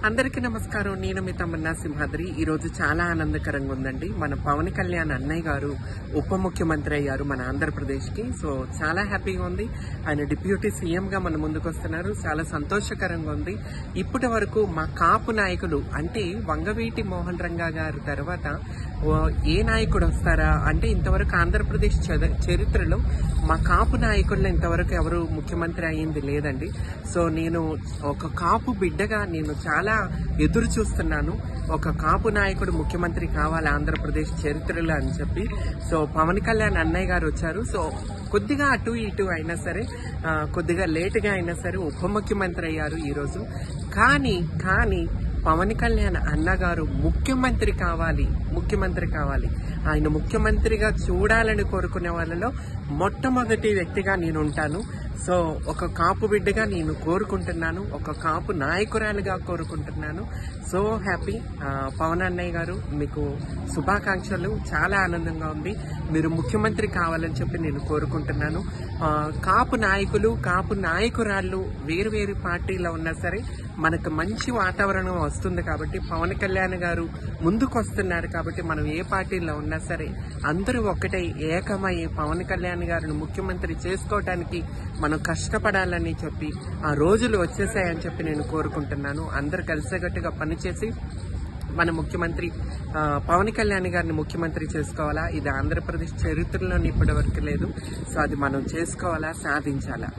అందరికీ నమస్కారం. నేను మీ తమన్నా సింహాద్రి. ఈ రోజు చాలా ఆనందకరంగా ఉందండి. మన పవన్ కళ్యాణ్ అన్నయ్య గారు ఉప ముఖ్యమంత్రి అయ్యారు మన ఆంధ్రప్రదేశ్ కి. సో చాలా హ్యాపీగా ఉంది. ఆయన డిప్యూటీ సీఎం గా మన ముందుకు వస్తున్నారు. చాలా సంతోషకరంగా ఉంది. ఇప్పటి వరకు మా కాపు నాయకులు అంటే వంగవీటి మోహన్ రంగా గారి తర్వాత ఏ నాయకుడు వస్తారా అంటే ఇంతవరకు ఆంధ్రప్రదేశ్ చరిత్రలో మా కాపు నాయకుల్లో ఇంతవరకు ఎవరు ముఖ్యమంత్రి అయ్యింది లేదండి. సో నేను ఒక కాపు బిడ్డగా నేను చాలా ఎదురు చూస్తున్నాను. ఒక కాపు నాయకుడు ముఖ్యమంత్రి కావాలి ఆంధ్రప్రదేశ్ చరిత్రలో అని చెప్పి. సో పవన్ కళ్యాణ్ అన్నయ్య గారు వచ్చారు. సో కొద్దిగా అటు ఇటు అయినా సరే, కొద్దిగా లేటుగా అయినా సరే ఉప ముఖ్యమంత్రి అయ్యారు ఈరోజు. కానీ పవన్ కళ్యాణ్ అన్నగారు ముఖ్యమంత్రి కావాలి. ఆయన ముఖ్యమంత్రిగా చూడాలని కోరుకునే వాళ్ళలో మొట్టమొదటి వ్యక్తిగా నేను ఉంటాను. సో ఒక కాపు బిడ్డగా నేను కోరుకుంటున్నాను, ఒక కాపు నాయకురాలుగా కోరుకుంటున్నాను. So happy. పవన్ అన్నయ్య గారు మీకు శుభాకాంక్షలు. చాలా ఆనందంగా ఉంది. మీరు ముఖ్యమంత్రి కావాలని చెప్పి నేను కోరుకుంటున్నాను. కాపు నాయకులు, కాపు నాయకురాళ్ళు వేరు పార్టీలో ఉన్నా సరే మనకు మంచి వాతావరణం వస్తుంది కాబట్టి, పవన్ కళ్యాణ్ గారు ముందుకు వస్తున్నారు కాబట్టి మనం ఏ పార్టీలో ఉన్నా సరే అందరూ ఒకటై ఏకమై పవన్ కళ్యాణ్ గారిని ముఖ్యమంత్రి చేసుకోవటానికి మనం కష్టపడాలని చెప్పి ఆ రోజులు వచ్చేసాయని చెప్పి నేను కోరుకుంటున్నాను. అందరు కలిసికట్టుగా పనిచేసి మన ముఖ్యమంత్రి పవన్ కళ్యాణ్ గారిని ముఖ్యమంత్రి చేసుకోవాలా. ఇది ఆంధ్రప్రదేశ్ చరిత్రలోని ఇప్పటి వరకు లేదు. సో అది మనం చేసుకోవాలా, సాధించాలా.